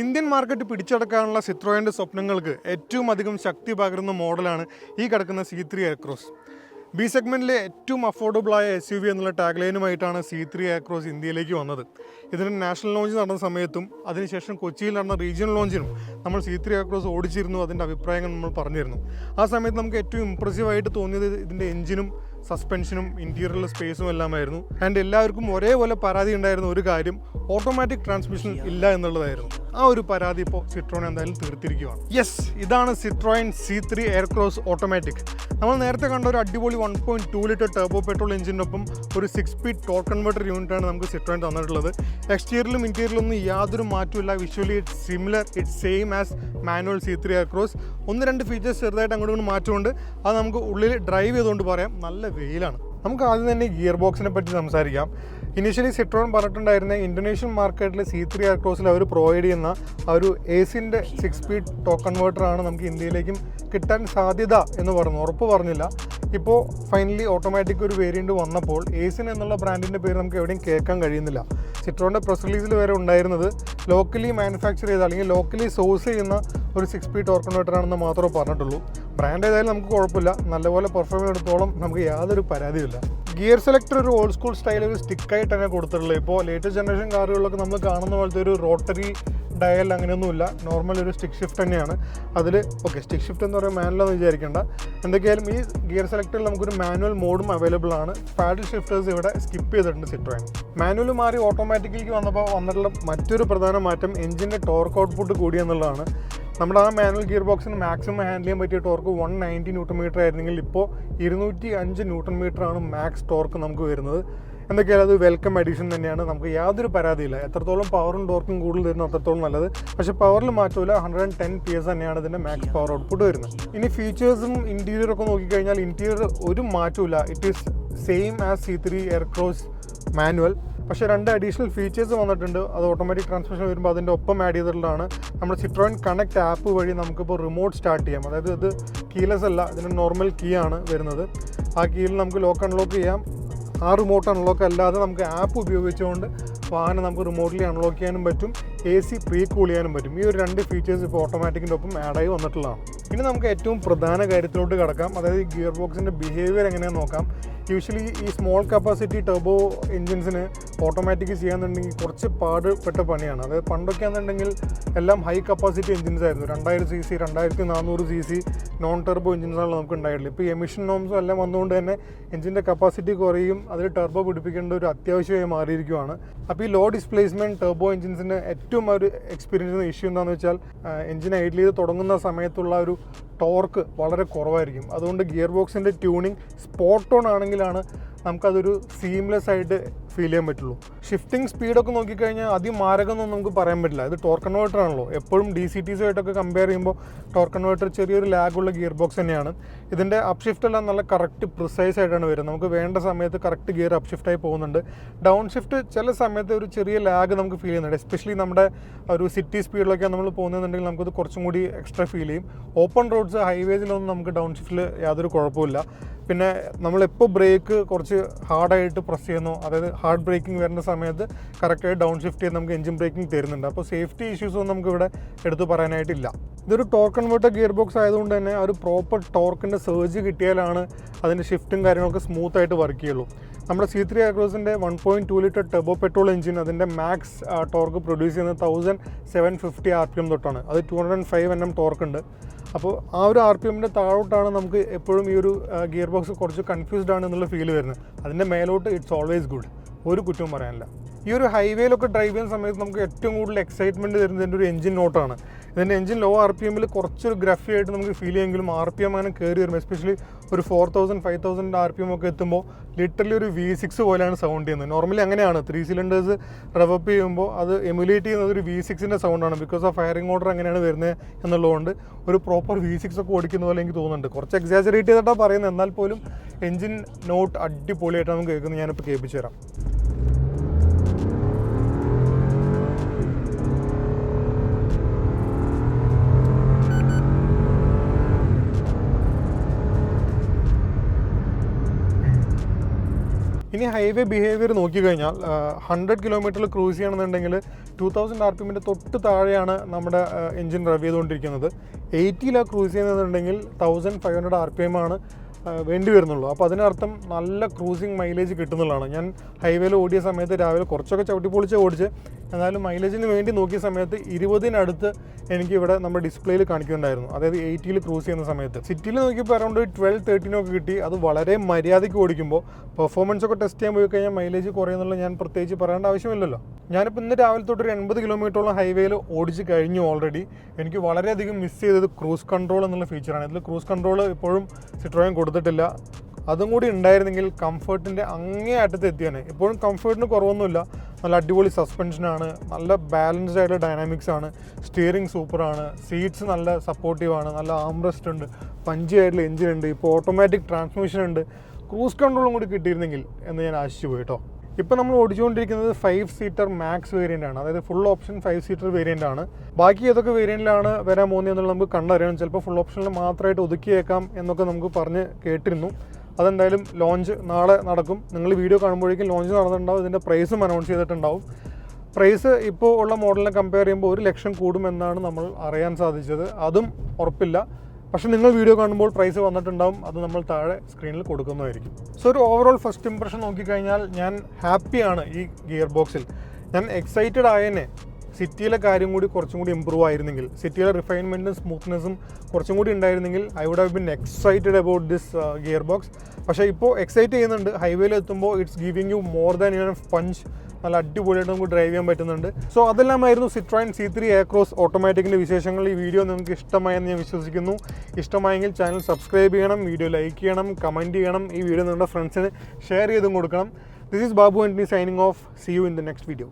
Indian market പിടിച്ചടക്കാനുള്ള സിട്രോയിൻ്റെ സ്വപ്നങ്ങൾക്ക് ഏറ്റവും അധികം ശക്തി പകരുന്ന മോഡലാണ് ഈ കിടക്കുന്ന C3 എയർക്രോസ്. ബി സെഗ്മെൻറ്റിലെ ഏറ്റവും അഫോർഡബിളായ SUV എന്നുള്ള ടാഗ്ലൈനുമായിട്ടാണ് C3 എയർക്രോസ് ഇന്ത്യയിലേക്ക് വന്നത്. ഇതിന് നാഷണൽ ലോഞ്ച് നടന്ന സമയത്തും അതിനുശേഷം കൊച്ചിയിൽ നടന്ന റീജിയണൽ ലോഞ്ചിനും നമ്മൾ C3 എയർക്രോസ് ഓടിച്ചിരുന്നു. അതിൻ്റെ അഭിപ്രായങ്ങൾ നമ്മൾ പറഞ്ഞിരുന്നു. ആ സമയത്ത് നമുക്ക് ഏറ്റവും ഇംപ്രസീവായിട്ട് തോന്നിയത് ഇതിൻ്റെ എഞ്ചിനും സസ്പെൻഷനും ഇൻറ്റീരിയറിലെ സ്പേസും എല്ലാമായിരുന്നു. ആൻഡ് എല്ലാവർക്കും ഒരേപോലെ പരാതി ഉണ്ടായിരുന്ന ഒരു കാര്യം ഓട്ടോമാറ്റിക് ട്രാൻസ്മിഷൻ ഇല്ല എന്നുള്ളതായിരുന്നു. ആ ഒരു പരാതി ഇപ്പോൾ സിട്രോൺ എന്തായാലും തീർത്തിരിക്കുകയാണ്. യെസ്, ഇതാണ് സിട്രോയിൻ C3 എയർക്രോസ് ഓട്ടോമാറ്റിക്. നമ്മൾ നേരത്തെ കണ്ട ഒരു അടിപൊളി 1.2 ലിറ്റർ ടർബോ പെട്രോൾ എഞ്ചിനൊപ്പം ഒരു 6 സ്പീഡ് ടോർക്ക് കൺവേർട്ടർ യൂണിറ്റാണ് നമുക്ക് സിട്രോയിൻ തന്നിട്ടുള്ളത്. എക്സ്റ്റീരിയറിലും ഇൻറ്റീരിയറിലൊന്നും യാതൊരു മാറ്റമില്ല. Visually it's similar, it's same as manual C3 Aircross. 1-2 features ചെറുതായിട്ട് അങ്ങോട്ട് മാറ്റമുണ്ട്. അത് നമുക്ക് ഉള്ളിൽ ഡ്രൈവ് ചെയ്തുകൊണ്ട് പറയാം. നല്ല വെയിലാണ്. നമുക്ക് ആദ്യം തന്നെ ഗിയർ ബോക്സിനെ പറ്റി സംസാരിക്കാം. ഇനീഷ്യലി സിട്രോൺ പറഞ്ഞിട്ടുണ്ടായിരുന്ന ഇന്തോനേഷ്യൻ മാർക്കറ്റിൽ C3 എയർക്രോസിൽ അവർ പ്രൊവൈഡ് ചെയ്യുന്ന ആ ഒരു AC-ൻ്റെ 6 സ്പീഡ് ടോക്ക് കൺവേർട്ടറാണ് നമുക്ക് ഇന്ത്യയിലേക്കും കിട്ടാൻ സാധ്യത എന്ന് പറഞ്ഞു, ഉറപ്പ് പറഞ്ഞില്ല. ഇപ്പോൾ ഫൈനലി ഓട്ടോമാറ്റിക് ഒരു വേരിയൻറ്റ് വന്നപ്പോൾ AC എന്നുള്ള ബ്രാൻഡിൻ്റെ പേര് നമുക്ക് എവിടെയും കേൾക്കാൻ കഴിയുന്നില്ല. സിട്രോണിൻ്റെ പ്രസ് റിലീസിൽ വരെ ഉണ്ടായിരുന്നത് ലോക്കലി മാനുഫാക്ചർ ചെയ്ത അല്ലെങ്കിൽ ലോക്കലി സോഴ്സ് ചെയ്യുന്ന ഒരു 6 സ്പീഡ് ടോർക്ക് കൺവേർട്ടറാണെന്ന് മാത്രമേ പറഞ്ഞിട്ടുള്ളൂ. ബ്രാൻഡ് ഏതായാലും നമുക്ക് കുഴപ്പമില്ല, നല്ലപോലെ പെർഫോം ചെയ്തെടുത്തോളം നമുക്ക് യാതൊരു പരാതിയില്ല. ഗിയർ സെലക്ടർ ഒരു ഓൾഡ് സ്കൂൾ സ്റ്റൈൽ ഒരു സ്റ്റിക്കായിട്ട് തന്നെ കൊടുത്തിട്ടുള്ളത്. ഇപ്പോൾ ലേറ്റസ്റ്റ് ജനറേഷൻ കാറുകളിലൊക്കെ നമ്മൾ കാണുന്ന പോലത്തെ ഒരു റോട്ടറി ഡയൽ അങ്ങനെയൊന്നുമില്ല. നോർമൽ ഒരു സ്റ്റിക്ക് ഷിഫ്റ്റ് തന്നെയാണ് അതിൽ. ഓക്കെ, സ്റ്റിക്ക് ഷിഫ്റ്റ് എന്ന് പറയുമ്പോൾ മാനുവലെന്ന് വിചാരിക്കേണ്ട. എന്തൊക്കെയായാലും ഈ ഗിയർ സെലക്ടറിൽ നമുക്കൊരു മാനുവൽ മോഡും അവൈലബിൾ ആണ്. പാഡിൽ ഷിഫ്റ്റേഴ്സ് ഇവിടെ സ്കിപ്പ് ചെയ്തിട്ടുണ്ട് സിട്രോയിൻ. മാനുവൽ മാറി ഓട്ടോമാറ്റിക്കിലേക്ക് വന്നിട്ടുള്ള മറ്റൊരു പ്രധാന മാറ്റം എഞ്ചിൻ്റെ ടോർക്ക് ഔട്ട്പുട്ട് കൂടിയെന്നുള്ളതാണ്. നമ്മുടെ ആ മാനുവൽ ഗിയർ ബോക്സിന് മാക്സിമം ഹാൻഡിൽ ചെയ്യാൻ പറ്റിയ ടോർക്ക് 190 ന്യൂട്ടൺ മീറ്റർ ആയിരുന്നെങ്കിൽ ഇപ്പോൾ 205 ന്യൂട്ടൺ മീറ്റർ ആണ് മാക്സ് ടോർക്ക് നമുക്ക് വരുന്നത്. എന്തൊക്കെയാലും അത് വെൽക്കം അഡീഷൻ തന്നെയാണ്. നമുക്ക് യാതൊരു പരാതിയില്ല. എത്രത്തോളം പവറും ടോർക്കും കൂടുതൽ തരുന്നു അത്രത്തോളം നല്ലത്. പക്ഷേ പവറിൽ മാറ്റമില്ല. 110 PS തന്നെയാണ് ഇതിൻ്റെ മാക്സ് പവർ ഔട്ട്പുട്ട് വരുന്നത്. ഇനി ഫീച്ചേഴ്സും ഇൻറ്റീരിയറൊക്കെ നോക്കിക്കഴിഞ്ഞാൽ ഇൻറ്റീരിയർ ഒരു മാറ്റമില്ല. It is same as C3 Aircross manual. പക്ഷേ 2 അഡീഷണൽ ഫീച്ചേഴ്സ് വന്നിട്ടുണ്ട്. അത് ഓട്ടോമാറ്റിക് ട്രാൻസ്മിഷൻ വരുമ്പോൾ അതിൻ്റെ ഒപ്പം ആഡ് ചെയ്തിട്ടുള്ളതാണ്. നമ്മുടെ സിട്രോയിൻ കണക്ട് ആപ്പ് വഴി നമുക്കിപ്പോൾ റിമോട്ട് സ്റ്റാർട്ട് ചെയ്യാം. അതായത് ഇത് കീലെസ് അല്ല, ഇതിന് നോർമൽ കീ ആണ് വരുന്നത്. ആ കീയിൽ നമുക്ക് ലോക്ക് അൺലോക്ക് ചെയ്യാം. ആ റിമോട്ട് അൺലോക്ക് അല്ലാതെ നമുക്ക് ആപ്പ് ഉപയോഗിച്ചുകൊണ്ട് വാഹനം നമുക്ക് റിമോട്ട്ലി അൺലോക്ക് ചെയ്യാനും പറ്റും, AC പ്രീ കൂൾ ചെയ്യാനും പറ്റും. ഈ ഒരു 2 ഫീച്ചേഴ്സ് ഇപ്പോൾ ഓട്ടോമാറ്റിക്കിൻ്റെ ഒപ്പം ആഡായി വന്നിട്ടുള്ളതാണ്. ഇനി നമുക്ക് ഏറ്റവും പ്രധാന കാര്യത്തിലോട്ട് കിടക്കാം. അതായത് ഗിയർ ബോക്സിൻ്റെ ബിഹേവിയർ എങ്ങനെയാണെന്ന് നോക്കാം. യൂഷ്വലി ഈ സ്മോൾ കപ്പാസിറ്റി ടർബോ എൻജിൻസിന് ഓട്ടോമാറ്റിക് ചെയ്യാന്നുണ്ടെങ്കിൽ കുറച്ച് പാടുപെട്ട പണിയാണ്. അതായത് പണ്ടൊക്കെ ആണെന്നുണ്ടെങ്കിൽ എല്ലാം ഹൈ കപ്പാസിറ്റി എൻജിൻസ് ആയിരുന്നു. 2000 cc 2400 cc നോൺ ടർബോ എൻജിൻസാണ് നമുക്ക് ഉണ്ടായിട്ടുള്ളത്. ഇപ്പോൾ എമിഷൻ നോംസും എല്ലാം വന്നുകൊണ്ട് തന്നെ എൻജിൻ്റെ കപ്പാസിറ്റി കുറയും. അതിൽ ടർബോ പിടിപ്പിക്കേണ്ട ഒരു അത്യാവശ്യമായി മാറിയിരിക്കുകയാണ്. അപ്പോൾ ഈ ലോ ഡിസ്പ്ലേസ്മെൻറ്റ് ടർബോ എൻജിൻസിന് ഏറ്റവും ഒരു എക്സ്പീരിയൻസ് ഇഷ്യൂ എന്താണെന്ന് വെച്ചാൽ എൻജിൻ ഐഡിൽ ചെയ്ത് തുടങ്ങുന്ന സമയത്തുള്ള ഒരു ടോർക്ക് വളരെ കുറവായിരിക്കും. അതുകൊണ്ട് ഗിയർ ബോക്സിൻ്റെ ട്യൂണിങ് സ്പോട്ട് ഓൺ ആണെങ്കിലാണ് നമുക്കതൊരു സീംലെസ് ആയിട്ട് ഫീൽ ചെയ്യാൻ പറ്റുള്ളൂ. ഷിഫ്റ്റിംഗ് സ്പീഡൊക്കെ നോക്കിക്കഴിഞ്ഞാൽ അതിമാരകമൊന്നും നമുക്ക് പറയാൻ പറ്റില്ല. ഇത് ടോർക്ക് കൺവേർട്ടർ ആണല്ലോ. എപ്പോഴും DCTs ആയിട്ടൊക്കെ കമ്പയർ ചെയ്യുമ്പോൾ ടോർക്ക് കൺവേർട്ടർ ചെറിയൊരു ലാഗുള്ള ഗിയർ ബോക്സ് തന്നെയാണ്. ഇതിൻ്റെ അപ്പ് ഷിഫ്റ്റ് എല്ലാം നല്ല കറക്റ്റ് പ്രിസൈസ് ആയിട്ടാണ് വരുന്നത്. നമുക്ക് വേണ്ട സമയത്ത് കറക്റ്റ് ഗിയർ അപ്പ് ഷിഫ്റ്റായി പോകുന്നുണ്ട്. ഡൗൺ ഷിഫ്റ്റ് ചില സമയത്ത് ഒരു ചെറിയ ലാഗ് നമുക്ക് ഫീൽ ചെയ്യുന്നുണ്ട്. എസ്പെഷ്യലി നമ്മുടെ ഒരു സിറ്റി സ്പീഡിലൊക്കെ നമ്മൾ പോകുന്നുണ്ടെങ്കിൽ നമുക്കത് കുറച്ചും കൂടി എക്സ്ട്രാ ഫീൽ ചെയ്യും. ഓപ്പൺ റോഡ്സ് ഹൈവേസിലൊന്നും നമുക്ക് ഡൗൺ ഷിഫ്റ്റിൽ യാതൊരു കുഴപ്പമില്ല. പിന്നെ നമ്മളെപ്പോൾ ബ്രേക്ക് കുറച്ച് ഹാർഡായിട്ട് പ്രസ് ചെയ്യുന്നു, അതായത് ഹാർഡ് ബ്രേക്കിംഗ് വരുന്ന സമയത്ത് കറക്റ്റായിട്ട് ഡൗൺ ഷിഫ്റ്റ് ചെയ്ത് നമുക്ക് എഞ്ചിൻ ബ്രേക്കിംഗ് തരുന്നുണ്ട്. അപ്പോൾ സേഫ്റ്റി ഇഷ്യൂസൊന്നും നമുക്കിവിടെ എടുത്തു പറയാനായിട്ടില്ല. ഇതൊരു ടോർക്ക് കൺവേർട്ടർ ഗിയർ ബോക്സ് ആയതുകൊണ്ട് തന്നെ ഒരു പ്രോപ്പർ ടോർക്കിൻ്റെ സർജ് കിട്ടിയാലാണ് അതിൻ്റെ ഷിഫ്റ്റും കാര്യങ്ങളൊക്കെ സ്മൂത്തായിട്ട് വർക്ക് ചെയ്യുള്ളൂ. നമ്മുടെ C3 എയർക്രോസിൻ്റെ 1.2 litre turbo petrol engine അതിൻ്റെ മാക്സ് ടോർക്ക് പ്രൊഡ്യൂസ് ചെയ്യുന്നത് 1750 RPM തൊട്ടാണ്. അത് 205 Nm ടോർക്ക് ഉണ്ട്. അപ്പോൾ ആ ഒരു RPMൻ്റെ താഴോട്ടാണ് നമുക്ക് എപ്പോഴും ഈ ഒരു ഗിയർ ബോക്സ് കുറച്ച് കൺഫ്യൂസ്ഡ് ആണ് എന്നുള്ള ഫീൽ വരുന്നത്. അതിൻ്റെ മേലോട്ട് ഇറ്റ്സ് ഓൾവേസ് ഗുഡ്, ഒരു കുറ്റവും പറയാനില്ല. ഈ ഒരു ഹൈവേയിലൊക്കെ ഡ്രൈവ് ചെയ്യുന്ന സമയത്ത് നമുക്ക് ഏറ്റവും കൂടുതൽ എക്സൈറ്റ്മെൻറ്റ് തരുന്നതിൻ്റെ ഒരു എഞ്ചിൻ നോട്ടാണ്. ഇതിൻ്റെ എഞ്ചിൻ ലോ RPMൽ കുറച്ചൊരു ഗ്രഫി ആയിട്ട് നമുക്ക് ഫീൽ ചെയ്യുമെങ്കിലും RPM അങ്ങനെ കയറി വരുമ്പോൾ എസ്പെഷ്യലി ഒരു 4000-5000 RPM ഒക്കെ എത്തുമ്പോൾ ലിറ്ററലി ഒരു V6 പോലെയാണ് സൗണ്ട് ചെയ്യുന്നത്. നോർമലി അങ്ങനെയാണ് 3 സിലിണ്ടേഴ്സ് റെവപ്പ് ചെയ്യുമ്പോൾ അത് എമുലേറ്റ് ചെയ്യുന്നത് ഒരു V6ൻ്റെ സൗണ്ടാണ്. ബിക്കോസ് ആ ഫയറിംഗ് ഓർഡർ അങ്ങനെയാണ് വരുന്നത് എന്നുള്ളതുകൊണ്ട് ഒരു പ്രോപ്പർ V6 ഒക്കെ ഓടിക്കുന്ന പോലെ എനിക്ക് തോന്നുന്നുണ്ട്. കുറച്ച് എക്സാജറേറ്റ് ചെയ്തിട്ടാണ് പറയുന്നത്, എന്നാൽ പോലും എഞ്ചിൻ നോട്ട് അടിപൊളിയായിട്ടാണ് നമുക്ക് കേൾക്കുന്നത്. ഞാനിപ്പോൾ കേൾപ്പിച്ചു തരാം. ഇനി ഹൈവേ ബിഹേവിയർ നോക്കിക്കഴിഞ്ഞാൽ 100 കിലോമീറ്ററിൽ ക്രൂസ് ചെയ്യണമെന്നുണ്ടെങ്കിൽ 2000 RPM തൊട്ട് താഴെയാണ് നമ്മുടെ എഞ്ചിൻ റവ് ചെയ്തുകൊണ്ടിരിക്കുന്നത്. 80 ക്രൂസ് ചെയ്യുന്നുണ്ടെങ്കിൽ 1500 RPM ആണ് വേണ്ടി വരുന്നുള്ളൂ. അപ്പോൾ അതിനർത്ഥം നല്ല ക്രൂസിങ് മൈലേജ് കിട്ടുന്നുള്ളതാണ്. ഞാൻ ഹൈവേയിൽ ഓടിയ സമയത്ത് രാവിലെ കുറച്ചൊക്കെ ചവിട്ടിപ്പൊളിച്ച് ഓടിച്ച്, എന്നാലും മൈലേജിന് വേണ്ടി നോക്കിയ സമയത്ത് 20-നടുത്ത് എനിക്ക് ഇവിടെ നമ്മുടെ ഡിസ്പ്ലേയിൽ കാണിക്കുന്നുണ്ടായിരുന്നു. അതായത് 80 ക്രൂസ് ചെയ്യുന്ന സമയത്ത്. സിറ്റിയിൽ നോക്കിയപ്പോൾ അറൗണ്ട് 12-13 ഒക്കെ കിട്ടി. അത് വളരെ മര്യാദയ്ക്ക് ഓടിക്കുമ്പോൾ പെർഫോമൻസ് ഒക്കെ ടെസ്റ്റ് ചെയ്യാൻ പോയി കഴിഞ്ഞാൽ മൈലേജ് കുറയുന്നുള്ള ഞാൻ പ്രത്യേകിച്ച് പറയേണ്ട ആവശ്യമില്ലല്ലോ. ഞാനിപ്പോൾ ഇന്ന് രാവിലെ തൊട്ട് 80 കിലോമീറ്ററോളം ഹൈവേയിൽ ഓടിച്ച് കഴിഞ്ഞു ഓൾറെഡി. എനിക്ക് വളരെയധികം മിസ് ചെയ്തത് ക്രൂസ് കൺട്രോൾ എന്നുള്ള ഫീച്ചറാണ്. ഇതിൽ ക്രൂസ് കൺട്രോൾ ഇപ്പോഴും സിട്രോയൻ കൊടുത്തിട്ടില്ല. അതും കൂടി ഉണ്ടായിരുന്നെങ്കിൽ കംഫർട്ടിൻ്റെ അങ്ങേ അറ്റത്ത് എത്തിയാണ്. ഇപ്പോഴും കംഫർട്ടിന് കുറവൊന്നുമില്ല. നല്ല അടിപൊളി സസ്പെൻഷനാണ്, നല്ല ബാലൻസ്ഡ് ആയിട്ടുള്ള ഡൈനാമിക്സ് ആണ്, സ്റ്റിയറിംഗ് സൂപ്പറാണ്, സീറ്റ്സ് നല്ല സപ്പോർട്ടീവാണ്, നല്ല ആംറെസ്റ്റ് ഉണ്ട്, പഞ്ചി ആയിട്ടുള്ള എഞ്ചിൻ ഉണ്ട്, ഇപ്പോൾ ഓട്ടോമാറ്റിക് ട്രാൻസ്മിഷൻ ഉണ്ട്. ക്രൂസ് കൺട്രോളും കൂടി കിട്ടിയിരുന്നെങ്കിൽ എന്ന് ഞാൻ ആശിച്ചു പോയി കേട്ടോ. ഇപ്പോൾ നമ്മൾ ഓടിച്ചുകൊണ്ടിരിക്കുന്നത് 5 സീറ്റർ മാക്സ് വേരിയൻ്റ് ആണ്. അതായത് ഫുൾ ഓപ്ഷൻ 5 സീറ്റർ വേരിയൻ്റ് ആണ്. ബാക്കി ഏതൊക്കെ വേരിയൻറ്റിലാണ് വരാൻ പോകുന്നത് എന്നുള്ളത് നമുക്ക് കണ്ടറിയണം. ചിലപ്പോൾ ഫുൾ ഓപ്ഷനിൽ മാത്രമായിട്ട് ഒതുക്കിയേക്കാം എന്നൊക്കെ നമുക്ക് പറഞ്ഞ് കേട്ടിരുന്നു. അതെന്തായാലും ലോഞ്ച് നാളെ നടക്കും. നിങ്ങൾ വീഡിയോ കാണുമ്പോഴേക്കും ലോഞ്ച് നടന്നിട്ടുണ്ടാവും. ഇതിൻ്റെ പ്രൈസും അനൗൺസ് ചെയ്തിട്ടുണ്ടാവും. പ്രൈസ് ഇപ്പോൾ ഉള്ള മോഡലിനെ കമ്പയർ ചെയ്യുമ്പോൾ 1 ലക്ഷം കൂടുമെന്നാണ് നമ്മൾ അറിയാൻ സാധിച്ചത്. അതും ഉറപ്പില്ല. പക്ഷേ നിങ്ങൾ വീഡിയോ കാണുമ്പോൾ പ്രൈസ് വന്നിട്ടുണ്ടാവും. അത് നമ്മൾ താഴെ സ്ക്രീനിൽ കൊടുക്കുന്നതായിരിക്കും. സോ ഒരു ഓവറോൾ ഫസ്റ്റ് ഇംപ്രഷൻ നോക്കിക്കഴിഞ്ഞാൽ ഞാൻ ഹാപ്പിയാണ് ഈ ഗിയർ ബോക്സിൽ. ഞാൻ എക്സൈറ്റഡ് ആയതിനെ സിറ്റിയിലെ കാര്യം കൂടി കുറച്ചും കൂടി ഇമ്പ്രൂവ് ആയിരുന്നെങ്കിൽ, സിറ്റിയിലെ റിഫൈൻമെൻറ്റും സ്മൂത്ത്നെസ്സും കുറച്ചും കൂടി ഉണ്ടായിരുന്നെങ്കിൽ I would have been excited about this gearbox. പക്ഷേ ഇപ്പോൾ എക്സൈറ്റ് ചെയ്യുന്നുണ്ട്. ഹൈവേയിൽ എത്തുമ്പോൾ it's giving you more than enough punch. നല്ല അടിപൊളിയായിട്ട് നമുക്ക് ഡ്രൈവ് ചെയ്യാൻ പറ്റുന്നുണ്ട്. സോ അതെല്ലാമായിരുന്നു സിട്രോയൻ C3 എയർക്രോസ് ഓട്ടോമാറ്റിക്കിൻ്റെ വിശേഷങ്ങൾ. ഈ വീഡിയോ നിങ്ങൾക്ക് ഇഷ്ടമായെന്ന് ഞാൻ വിശ്വസിക്കുന്നു. ഇഷ്ടമായെങ്കിൽ ചാനൽ സബ്സ്ക്രൈബ് ചെയ്യണം, വീഡിയോ ലൈക്ക് ചെയ്യണം, കമൻറ്റ് ചെയ്യണം, ഈ വീഡിയോ നിങ്ങളുടെ ഫ്രണ്ട്സിന് ഷെയർ ചെയ്തും കൊടുക്കണം. This is Babu Antony signing off. See you in the next video.